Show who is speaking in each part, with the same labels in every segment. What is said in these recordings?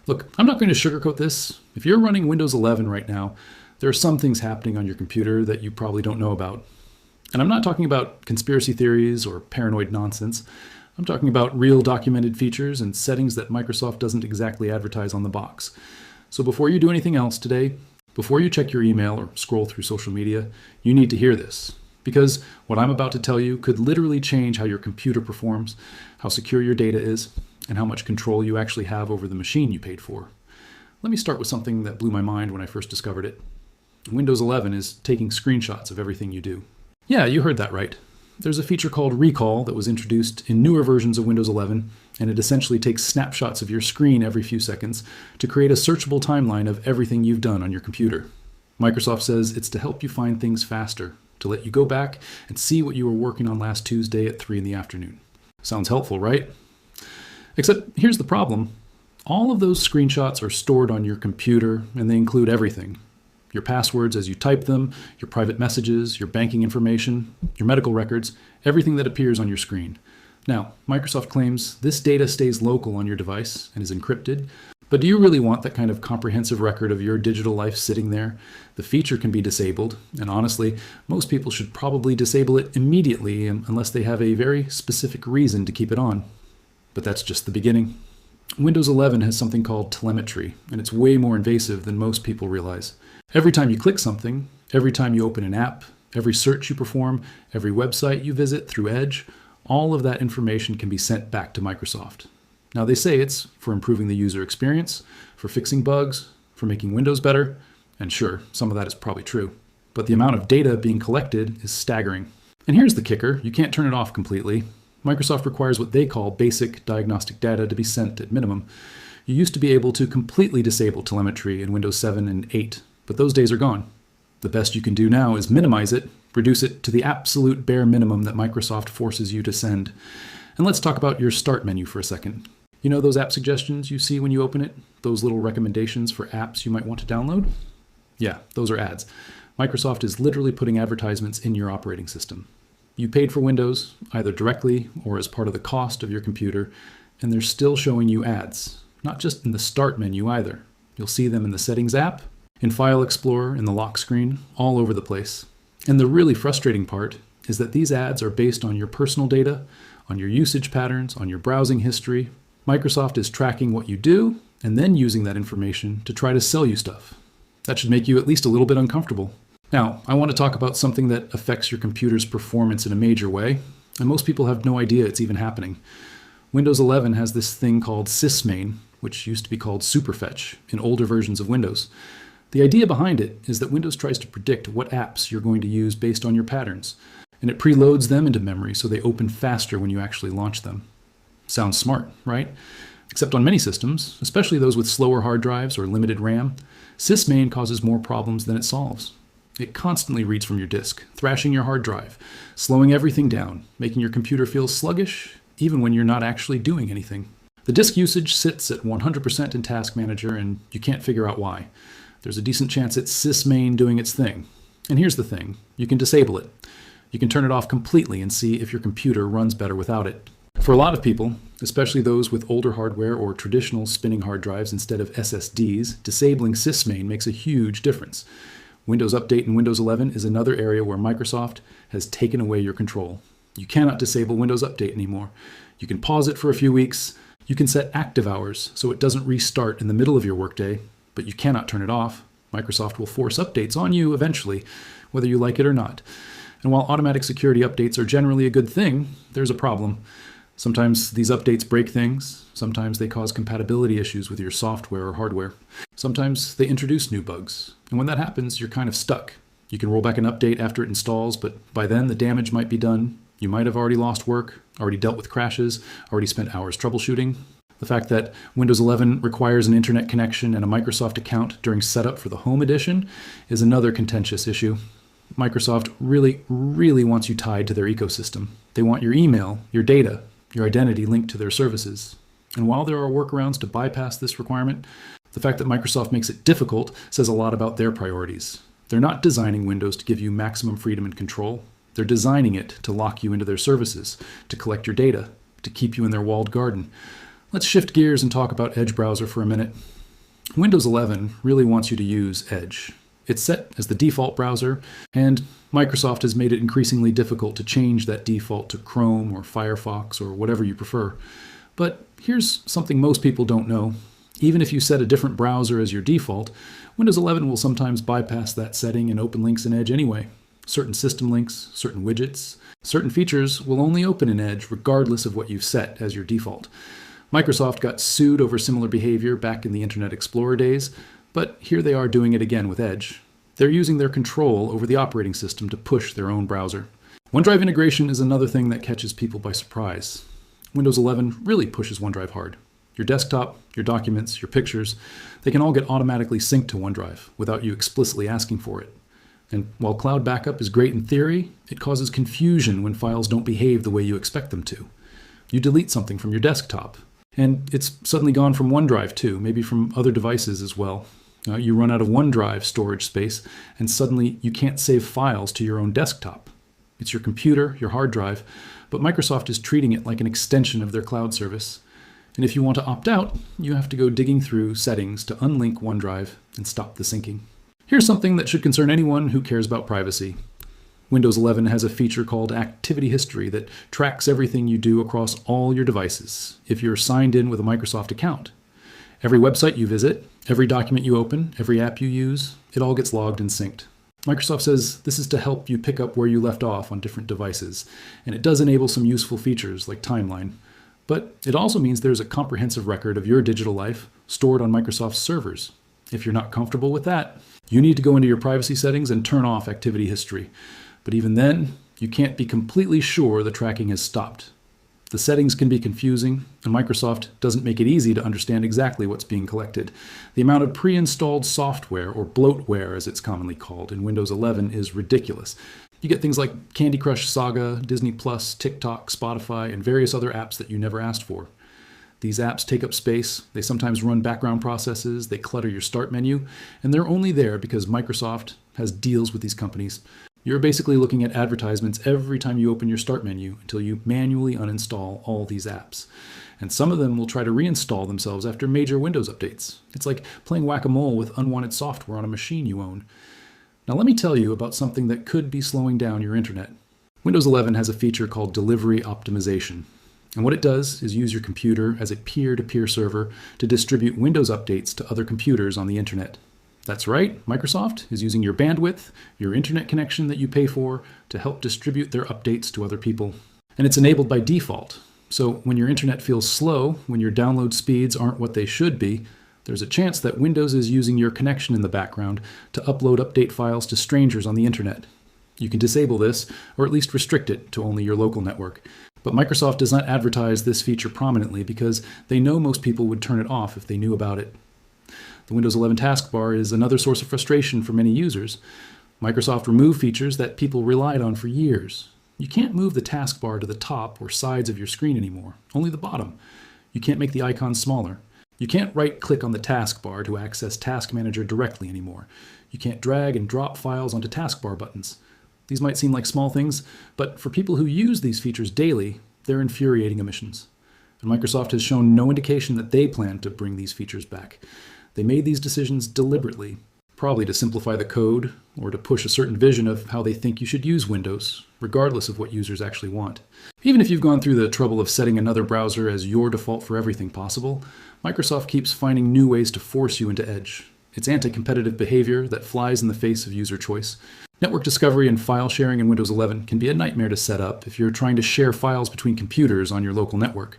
Speaker 1: Look, I'm not going to sugarcoat this. If you're running Windows 11 right now, there are some things happening on your computer that you probably don't know about. And I'm not talking about conspiracy theories or paranoid nonsense. I'm talking about real documented features and settings that Microsoft doesn't exactly advertise on the box. So before you do anything else today, before you check your email or scroll through social media, you need to hear this. Because what I'm about to tell you could literally change how your computer performs, how secure your data is, and how much control you actually have over the machine you paid for. Let me start with something that blew my mind when I first discovered it. Windows 11 is taking screenshots of everything you do. Yeah, you heard that right. There's a feature called Recall that was introduced in newer versions of Windows 11, and it essentially takes snapshots of your screen every few seconds to create a searchable timeline of everything you've done on your computer. Microsoft says it's to help you find things faster, to let you go back and see what you were working on last Tuesday at 3 in the afternoon. Sounds helpful, right? Except here's the problem. All of those screenshots are stored on your computer, and they include everything. Your passwords as you type them, your private messages, your banking information, your medical records, everything that appears on your screen. Now, Microsoft claims this data stays local on your device and is encrypted, but do you really want that kind of comprehensive record of your digital life sitting there? The feature can be disabled, and honestly, most people should probably disable it immediately unless they have a very specific reason to keep it on. But that's just the beginning. Windows 11 has something called Telemetry, and it's way more invasive than most people realize. Every time you click something, every time you open an app, every search you perform, every website you visit through Edge, all of that information can be sent back to Microsoft. Now they say it's for improving the user experience, for fixing bugs, for making Windows better, and sure, some of that is probably true. But the amount of data being collected is staggering. And here's the kicker, you can't turn it off completely. Microsoft requires what they call basic diagnostic data to be sent at minimum. You used to be able to completely disable telemetry in Windows 7 and 8, but those days are gone. The best you can do now is minimize it, reduce it to the absolute bare minimum that Microsoft forces you to send. And let's talk about your start menu for a second. You know those app suggestions you see when you open it? Those little recommendations for apps you might want to download? Yeah, those are ads. Microsoft is literally putting advertisements in your operating system. You paid for Windows, either directly or as part of the cost of your computer, and they're still showing you ads. Not just in the Start menu either. You'll see them in the Settings app, in File Explorer, in the lock screen, all over the place. And the really frustrating part is that these ads are based on your personal data, on your usage patterns, on your browsing history. Microsoft is tracking what you do, and then using that information to try to sell you stuff. That should make you at least a little bit uncomfortable. Now, I want to talk about something that affects your computer's performance in a major way, and most people have no idea it's even happening. Windows 11 has this thing called sysmain, which used to be called superfetch in older versions of Windows. The idea behind it is that Windows tries to predict what apps you're going to use based on your patterns, and it preloads them into memory so they open faster when you actually launch them. Sounds smart, right? Except on many systems, especially those with slower hard drives or limited RAM, sysmain causes more problems than it solves. It constantly reads from your disk, thrashing your hard drive, slowing everything down, making your computer feel sluggish, even when you're not actually doing anything. The disk usage sits at 100% in Task Manager, and you can't figure out why. There's a decent chance it's sysmain doing its thing. And here's the thing, you can disable it. You can turn it off completely and see if your computer runs better without it. For a lot of people, especially those with older hardware or traditional spinning hard drives instead of SSDs, disabling sysmain makes a huge difference. Windows Update in Windows 11 is another area where Microsoft has taken away your control. You cannot disable Windows Update anymore. You can pause it for a few weeks. You can set active hours so it doesn't restart in the middle of your workday, but you cannot turn it off. Microsoft will force updates on you eventually, whether you like it or not. And while automatic security updates are generally a good thing, there's a problem. Sometimes these updates break things. Sometimes they cause compatibility issues with your software or hardware. Sometimes they introduce new bugs. And when that happens, you're kind of stuck. You can roll back an update after it installs, but by then the damage might be done. You might have already lost work, already dealt with crashes, already spent hours troubleshooting. The fact that Windows 11 requires an internet connection and a Microsoft account during setup for the Home Edition is another contentious issue. Microsoft really wants you tied to their ecosystem. They want your email, your data, your identity linked to their services. And while there are workarounds to bypass this requirement, the fact that Microsoft makes it difficult says a lot about their priorities. They're not designing Windows to give you maximum freedom and control. They're designing it to lock you into their services, to collect your data, to keep you in their walled garden. Let's shift gears and talk about Edge browser for a minute. Windows 11 really wants you to use Edge. It's set as the default browser, and Microsoft has made it increasingly difficult to change that default to Chrome or Firefox or whatever you prefer. But here's something most people don't know. Even if you set a different browser as your default, Windows 11 will sometimes bypass that setting and open links in Edge anyway. Certain system links, certain widgets, certain features will only open in Edge regardless of what you've set as your default. Microsoft got sued over similar behavior back in the Internet Explorer days, but here they are doing it again with Edge. They're using their control over the operating system to push their own browser. OneDrive integration is another thing that catches people by surprise. Windows 11 really pushes OneDrive hard. Your desktop, your documents, your pictures, they can all get automatically synced to OneDrive without you explicitly asking for it. And while cloud backup is great in theory, it causes confusion when files don't behave the way you expect them to. You delete something from your desktop, and it's suddenly gone from OneDrive too, maybe from other devices as well. You run out of OneDrive storage space, and suddenly you can't save files to your own desktop. It's your computer, your hard drive, but Microsoft is treating it like an extension of their cloud service. And if you want to opt out, you have to go digging through settings to unlink OneDrive and stop the syncing. Here's something that should concern anyone who cares about privacy. Windows 11 has a feature called Activity History that tracks everything you do across all your devices if you're signed in with a Microsoft account. Every website you visit, every document you open, every app you use, it all gets logged and synced. Microsoft says this is to help you pick up where you left off on different devices, and it does enable some useful features like timeline. But it also means there's a comprehensive record of your digital life stored on Microsoft's servers. If you're not comfortable with that, you need to go into your privacy settings and turn off Activity History. But even then, you can't be completely sure the tracking has stopped. The settings can be confusing, and Microsoft doesn't make it easy to understand exactly what's being collected. The amount of pre-installed software, or bloatware as it's commonly called, in Windows 11 is ridiculous. You get things like Candy Crush Saga, Disney+, TikTok, Spotify, and various other apps that you never asked for. These apps take up space, they sometimes run background processes, they clutter your start menu, and they're only there because Microsoft has deals with these companies. You're basically looking at advertisements every time you open your start menu until you manually uninstall all these apps. And some of them will try to reinstall themselves after major Windows updates. It's like playing whack-a-mole with unwanted software on a machine you own. Now let me tell you about something that could be slowing down your internet. Windows 11 has a feature called delivery optimization. And what it does is use your computer as a peer-to-peer server to distribute Windows updates to other computers on the internet. That's right, Microsoft is using your bandwidth, your internet connection that you pay for, to help distribute their updates to other people. And it's enabled by default. So when your internet feels slow, when your download speeds aren't what they should be, there's a chance that Windows is using your connection in the background to upload update files to strangers on the internet. You can disable this, or at least restrict it to only your local network. But Microsoft does not advertise this feature prominently because they know most people would turn it off if they knew about it. The Windows 11 taskbar is another source of frustration for many users. Microsoft removed features that people relied on for years. You can't move the taskbar to the top or sides of your screen anymore, only the bottom. You can't make the icons smaller. You can't right-click on the taskbar to access Task Manager directly anymore. You can't drag and drop files onto taskbar buttons. These might seem like small things, but for people who use these features daily, they're infuriating omissions. And Microsoft has shown no indication that they plan to bring these features back. They made these decisions deliberately, probably to simplify the code or to push a certain vision of how they think you should use Windows, regardless of what users actually want. Even if you've gone through the trouble of setting another browser as your default for everything possible, Microsoft keeps finding new ways to force you into Edge. It's anti-competitive behavior that flies in the face of user choice. Network discovery and file sharing in Windows 11 can be a nightmare to set up if you're trying to share files between computers on your local network.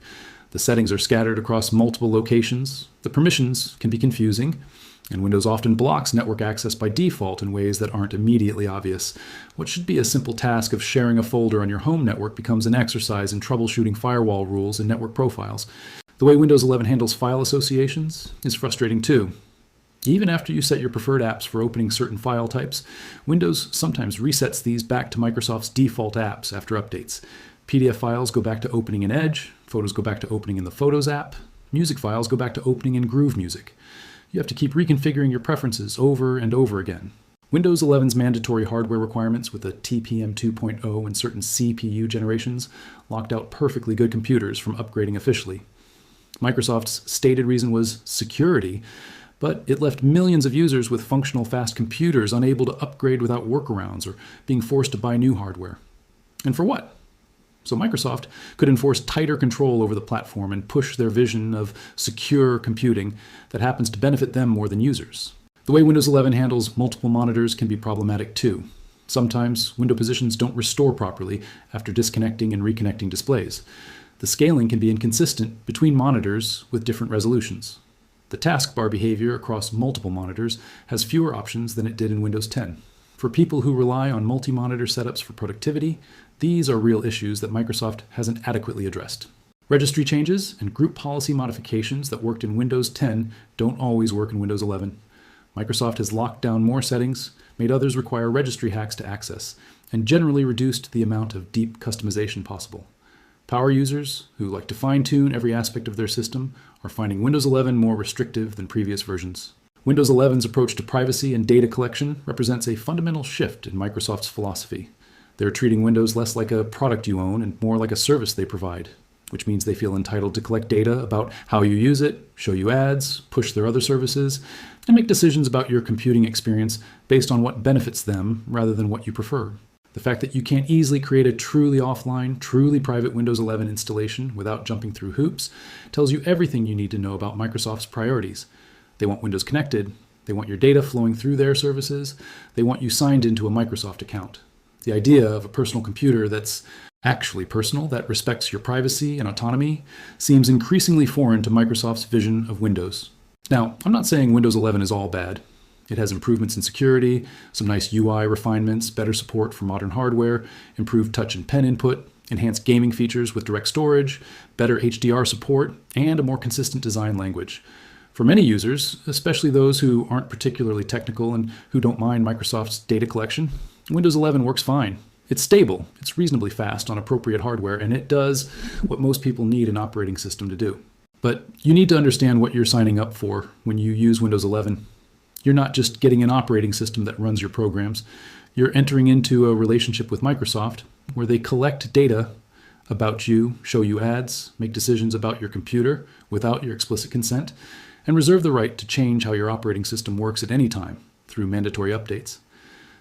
Speaker 1: The settings are scattered across multiple locations, the permissions can be confusing, and Windows often blocks network access by default in ways that aren't immediately obvious. What should be a simple task of sharing a folder on your home network becomes an exercise in troubleshooting firewall rules and network profiles. The way Windows 11 handles file associations is frustrating too. Even after you set your preferred apps for opening certain file types, Windows sometimes resets these back to Microsoft's default apps after updates. PDF files go back to opening in Edge, photos go back to opening in the Photos app, music files go back to opening in Groove Music. You have to keep reconfiguring your preferences over and over again. Windows 11's mandatory hardware requirements with a TPM 2.0 and certain CPU generations locked out perfectly good computers from upgrading officially. Microsoft's stated reason was security, but it left millions of users with functional fast computers unable to upgrade without workarounds or being forced to buy new hardware. And for what? So Microsoft could enforce tighter control over the platform and push their vision of secure computing that happens to benefit them more than users. The way Windows 11 handles multiple monitors can be problematic too. Sometimes window positions don't restore properly after disconnecting and reconnecting displays. The scaling can be inconsistent between monitors with different resolutions. The taskbar behavior across multiple monitors has fewer options than it did in Windows 10. For people who rely on multi-monitor setups for productivity, these are real issues that Microsoft hasn't adequately addressed. Registry changes and group policy modifications that worked in Windows 10 don't always work in Windows 11. Microsoft has locked down more settings, made others require registry hacks to access, and generally reduced the amount of deep customization possible. Power users, who like to fine-tune every aspect of their system, are finding Windows 11 more restrictive than previous versions. Windows 11's approach to privacy and data collection represents a fundamental shift in Microsoft's philosophy. They're treating Windows less like a product you own and more like a service they provide, which means they feel entitled to collect data about how you use it, show you ads, push their other services, and make decisions about your computing experience based on what benefits them rather than what you prefer. The fact that you can't easily create a truly offline, truly private Windows 11 installation without jumping through hoops tells you everything you need to know about Microsoft's priorities. They want Windows connected, they want your data flowing through their services, they want you signed into a Microsoft account. The idea of a personal computer that's actually personal, that respects your privacy and autonomy, seems increasingly foreign to Microsoft's vision of Windows. Now, I'm not saying Windows 11 is all bad. It has improvements in security, some nice UI refinements, better support for modern hardware, improved touch and pen input, enhanced gaming features with direct storage, better HDR support, and a more consistent design language. For many users, especially those who aren't particularly technical and who don't mind Microsoft's data collection, Windows 11 works fine. It's stable, it's reasonably fast on appropriate hardware, and it does what most people need an operating system to do. But you need to understand what you're signing up for when you use Windows 11. You're not just getting an operating system that runs your programs. You're entering into a relationship with Microsoft where they collect data about you, show you ads, make decisions about your computer without your explicit consent, and reserve the right to change how your operating system works at any time through mandatory updates.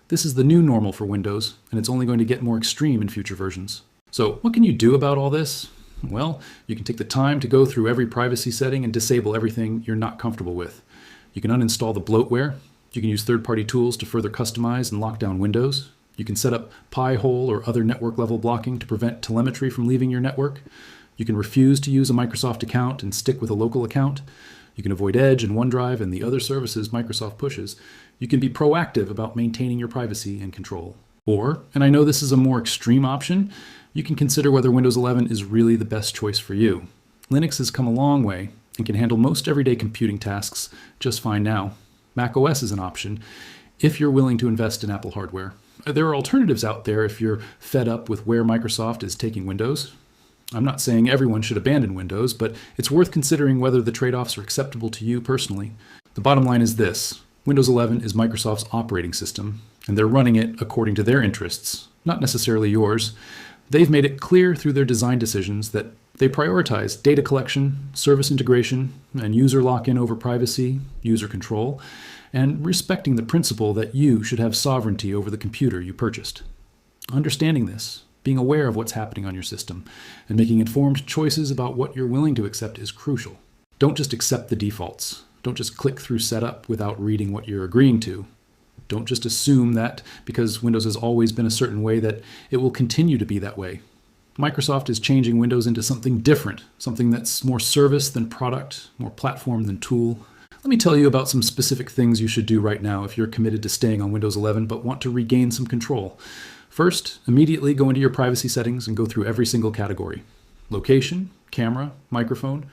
Speaker 1: This is the new normal for Windows, and it's only going to get more extreme in future versions. So what can you do about all this? Well, you can take the time to go through every privacy setting and disable everything you're not comfortable with. You can uninstall the bloatware. You can use third-party tools to further customize and lock down Windows. You can set up Pi-hole or other network-level blocking to prevent telemetry from leaving your network. You can refuse to use a Microsoft account and stick with a local account. You can avoid Edge and OneDrive and the other services Microsoft pushes. You can be proactive about maintaining your privacy and control. Or, and I know this is a more extreme option, you can consider whether Windows 11 is really the best choice for you. Linux has come a long way and can handle most everyday computing tasks just fine now. macOS is an option if you're willing to invest in Apple hardware. There are alternatives out there if you're fed up with where Microsoft is taking Windows. I'm not saying everyone should abandon Windows, but it's worth considering whether the trade-offs are acceptable to you personally. The bottom line is this: Windows 11 is Microsoft's operating system, and they're running it according to their interests, not necessarily yours. They've made it clear through their design decisions that they prioritize data collection, service integration, and user lock-in over privacy, user control, and respecting the principle that you should have sovereignty over the computer you purchased. Understanding this, being aware of what's happening on your system, and making informed choices about what you're willing to accept is crucial. Don't just accept the defaults. Don't just click through setup without reading what you're agreeing to. Don't just assume that because Windows has always been a certain way that it will continue to be that way. Microsoft is changing Windows into something different, something that's more service than product, more platform than tool. Let me tell you about some specific things you should do right now if you're committed to staying on Windows 11 but want to regain some control. First, immediately go into your privacy settings and go through every single category: location, camera, microphone,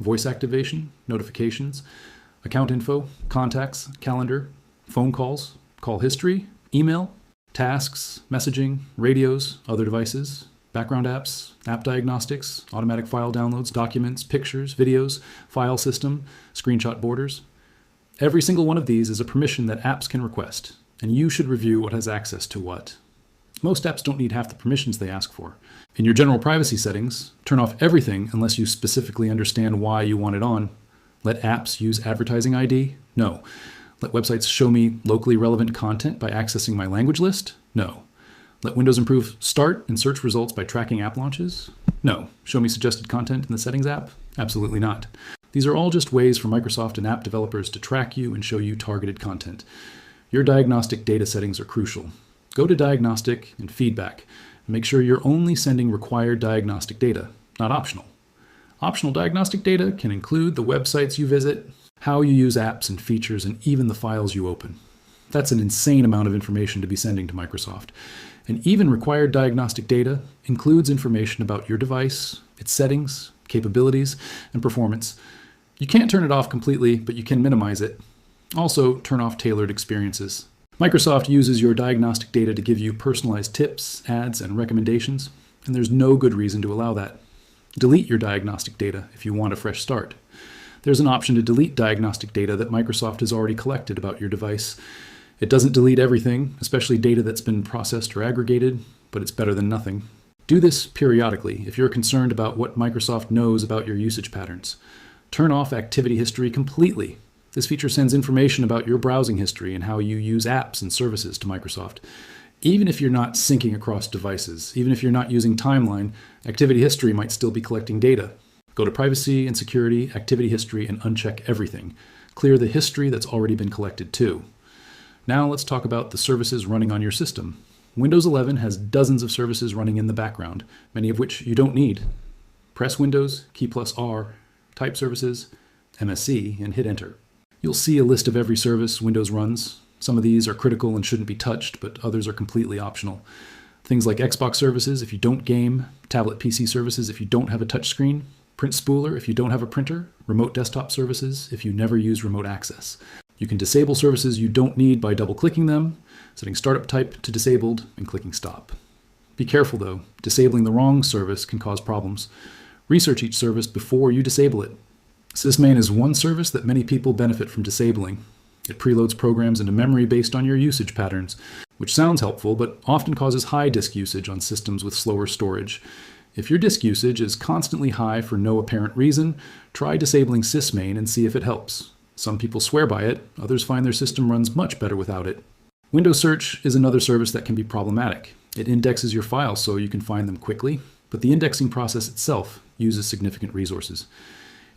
Speaker 1: voice activation, notifications, account info, contacts, calendar, phone calls, call history, email, tasks, messaging, radios, other devices, background apps, app diagnostics, automatic file downloads, documents, pictures, videos, file system, screenshot borders. Every single one of these is a permission that apps can request, and you should review what has access to what. Most apps don't need half the permissions they ask for. In your general privacy settings, turn off everything unless you specifically understand why you want it on. Let apps use advertising ID? No. Let websites show me locally relevant content by accessing my language list? No. Let Windows improve start and search results by tracking app launches? No. Show me suggested content in the Settings app? Absolutely not. These are all just ways for Microsoft and app developers to track you and show you targeted content. Your diagnostic data settings are crucial. Go to Diagnostic and Feedback and make sure you're only sending required diagnostic data, not optional. Optional diagnostic data can include the websites you visit, how you use apps and features, and even the files you open. That's an insane amount of information to be sending to Microsoft. And even required diagnostic data includes information about your device, its settings, capabilities, and performance. You can't turn it off completely, but you can minimize it. Also, turn off tailored experiences. Microsoft uses your diagnostic data to give you personalized tips, ads, and recommendations, and there's no good reason to allow that. Delete your diagnostic data if you want a fresh start. There's an option to delete diagnostic data that Microsoft has already collected about your device. It doesn't delete everything, especially data that's been processed or aggregated, but it's better than nothing. Do this periodically if you're concerned about what Microsoft knows about your usage patterns. Turn off activity history completely. This feature sends information about your browsing history and how you use apps and services to Microsoft. Even if you're not syncing across devices, even if you're not using Timeline, activity history might still be collecting data. Go to Privacy and Security, Activity History, and uncheck everything. Clear the history that's already been collected too. Now let's talk about the services running on your system. Windows 11 has dozens of services running in the background, many of which you don't need. Press Windows, key plus R, type Services, MSC, and hit Enter. You'll see a list of every service Windows runs. Some of these are critical and shouldn't be touched, but others are completely optional. Things like Xbox services if you don't game, tablet PC services if you don't have a touchscreen, print spooler if you don't have a printer, remote desktop services if you never use remote access. You can disable services you don't need by double-clicking them, setting startup type to disabled, and clicking stop. Be careful though, disabling the wrong service can cause problems. Research each service before you disable it. Sysmain is one service that many people benefit from disabling. It preloads programs into memory based on your usage patterns, which sounds helpful, but often causes high disk usage on systems with slower storage. If your disk usage is constantly high for no apparent reason, try disabling Sysmain and see if it helps. Some people swear by it, others find their system runs much better without it. Windows Search is another service that can be problematic. It indexes your files so you can find them quickly, but the indexing process itself uses significant resources.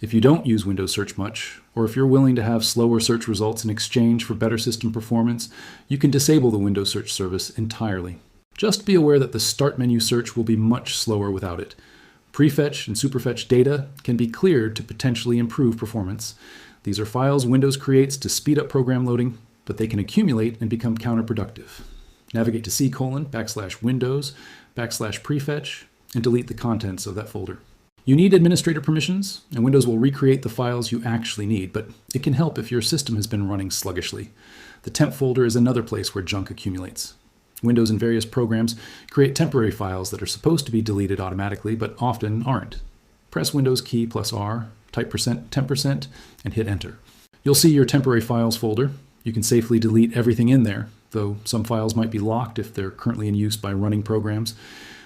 Speaker 1: If you don't use Windows Search much, or if you're willing to have slower search results in exchange for better system performance, you can disable the Windows Search service entirely. Just be aware that the Start menu search will be much slower without it. Prefetch and superfetch data can be cleared to potentially improve performance. These are files Windows creates to speed up program loading, but they can accumulate and become counterproductive. Navigate to C:\\windows\prefetch and delete the contents of that folder. You need administrator permissions, and Windows will recreate the files you actually need, but it can help if your system has been running sluggishly. The temp folder is another place where junk accumulates. Windows and various programs create temporary files that are supposed to be deleted automatically, but often aren't. Press Windows key plus R, type %temp%, and hit Enter. You'll see your temporary files folder. You can safely delete everything in there, though some files might be locked if they're currently in use by running programs.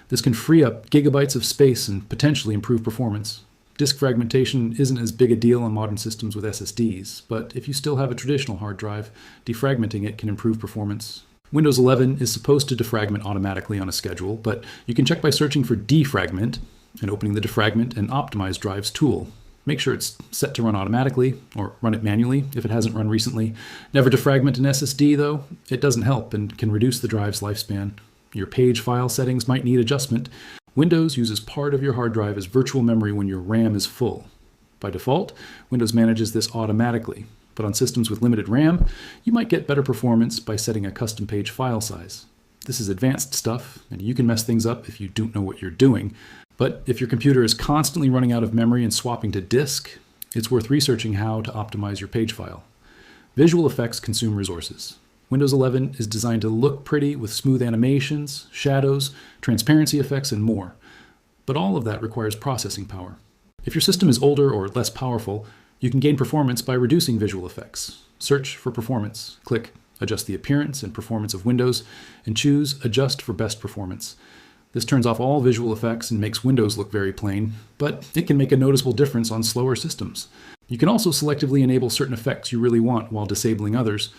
Speaker 1: This can free up gigabytes of space and potentially improve performance. Disk fragmentation isn't as big a deal on modern systems with SSDs, but if you still have a traditional hard drive, defragmenting it can improve performance. Windows 11 is supposed to defragment automatically on a schedule, but you can check by searching for defragment and opening the Defragment and Optimize Drives tool. Make sure it's set to run automatically, or run it manually if it hasn't run recently. Never defragment an SSD though. It doesn't help and can reduce the drive's lifespan. Your page file settings might need adjustment. Windows uses part of your hard drive as virtual memory when your RAM is full. By default, Windows manages this automatically, but on systems with limited RAM, you might get better performance by setting a custom page file size. This is advanced stuff, and you can mess things up if you don't know what you're doing. But if your computer is constantly running out of memory and swapping to disk, it's worth researching how to optimize your page file. Visual effects consume resources. Windows 11 is designed to look pretty with smooth animations, shadows, transparency effects, and more. But all of that requires processing power. If your system is older or less powerful, you can gain performance by reducing visual effects. Search for performance. Click adjust the appearance and performance of Windows, and choose Adjust for Best Performance. This turns off all visual effects and makes Windows look very plain, but it can make a noticeable difference on slower systems. You can also selectively enable certain effects you really want while disabling others.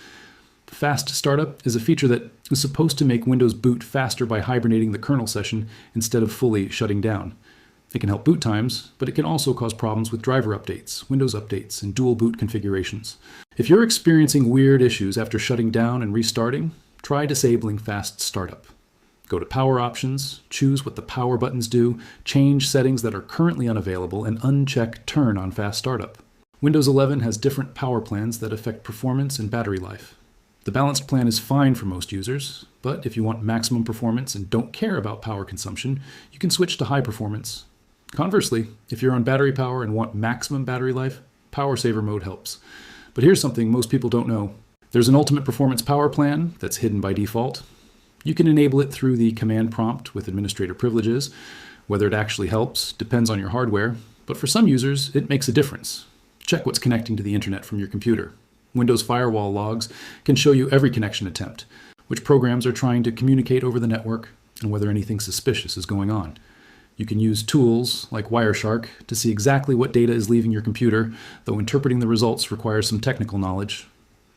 Speaker 1: Fast Startup is a feature that is supposed to make Windows boot faster by hibernating the kernel session instead of fully shutting down. It can help boot times, but it can also cause problems with driver updates, Windows updates, and dual boot configurations. If you're experiencing weird issues after shutting down and restarting, try disabling Fast Startup. Go to Power Options, choose what the power buttons do, change settings that are currently unavailable, and uncheck Turn on Fast Startup. Windows 11 has different power plans that affect performance and battery life. The balanced plan is fine for most users, but if you want maximum performance and don't care about power consumption, you can switch to high performance. Conversely, if you're on battery power and want maximum battery life, Power Saver mode helps. But here's something most people don't know. There's an ultimate performance power plan that's hidden by default. You can enable it through the command prompt with administrator privileges. Whether it actually helps depends on your hardware, but for some users, it makes a difference. Check what's connecting to the internet from your computer. Windows firewall logs can show you every connection attempt, which programs are trying to communicate over the network, and whether anything suspicious is going on. You can use tools like Wireshark to see exactly what data is leaving your computer, though interpreting the results requires some technical knowledge.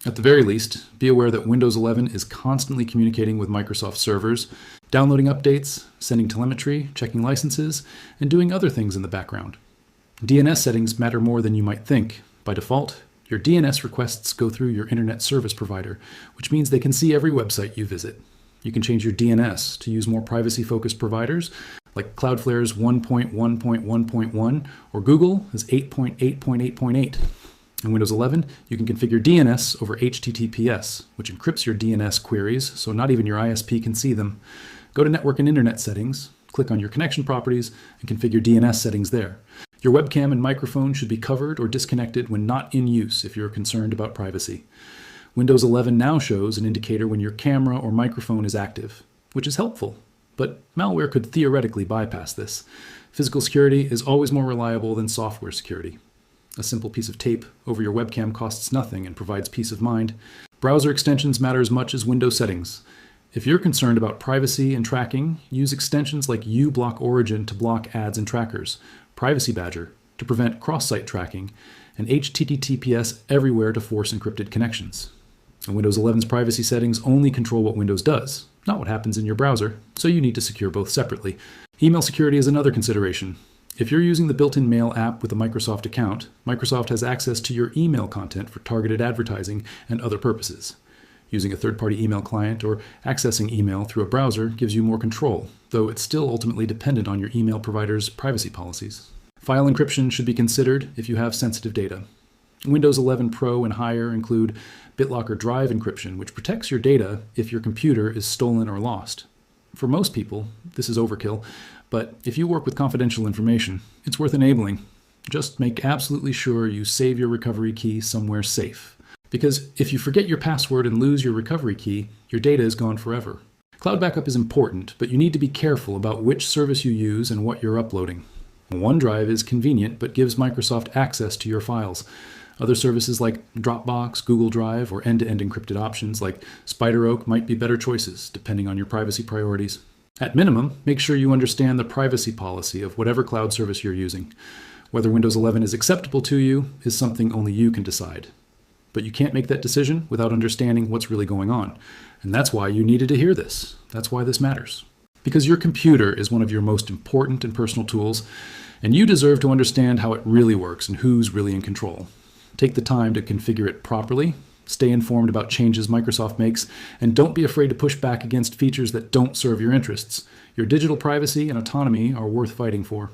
Speaker 1: At the very least, be aware that Windows 11 is constantly communicating with Microsoft servers, downloading updates, sending telemetry, checking licenses, and doing other things in the background. DNS settings matter more than you might think. By default, your DNS requests go through your internet service provider, which means they can see every website you visit. You can change your DNS to use more privacy-focused providers, like Cloudflare's 1.1.1.1 or Google has 8.8.8.8. In Windows 11, you can configure DNS over HTTPS, which encrypts your DNS queries so not even your ISP can see them. Go to Network and Internet Settings, click on your connection properties, and configure DNS settings there. Your webcam and microphone should be covered or disconnected when not in use if you're concerned about privacy. Windows 11 now shows an indicator when your camera or microphone is active, which is helpful. But malware could theoretically bypass this. Physical security is always more reliable than software security. A simple piece of tape over your webcam costs nothing and provides peace of mind. Browser extensions matter as much as Windows settings. If you're concerned about privacy and tracking, use extensions like uBlock Origin to block ads and trackers, Privacy Badger to prevent cross-site tracking, and HTTPS everywhere to force encrypted connections. And Windows 11's privacy settings only control what Windows does, not what happens in your browser, so you need to secure both separately. Email security is another consideration. If you're using the built-in Mail app with a Microsoft account, Microsoft has access to your email content for targeted advertising and other purposes. Using a third-party email client or accessing email through a browser gives you more control, though it's still ultimately dependent on your email provider's privacy policies. File encryption should be considered if you have sensitive data. Windows 11 Pro and higher include BitLocker Drive encryption, which protects your data if your computer is stolen or lost. For most people, this is overkill, but if you work with confidential information, it's worth enabling. Just make absolutely sure you save your recovery key somewhere safe. Because if you forget your password and lose your recovery key, your data is gone forever. Cloud backup is important, but you need to be careful about which service you use and what you're uploading. OneDrive is convenient, but gives Microsoft access to your files. Other services like Dropbox, Google Drive, or end-to-end encrypted options like SpiderOak might be better choices, depending on your privacy priorities. At minimum, make sure you understand the privacy policy of whatever cloud service you're using. Whether Windows 11 is acceptable to you is something only you can decide. But you can't make that decision without understanding what's really going on. And that's why you needed to hear this. That's why this matters. Because your computer is one of your most important and personal tools, and you deserve to understand how it really works and who's really in control. Take the time to configure it properly, stay informed about changes Microsoft makes, and don't be afraid to push back against features that don't serve your interests. Your digital privacy and autonomy are worth fighting for.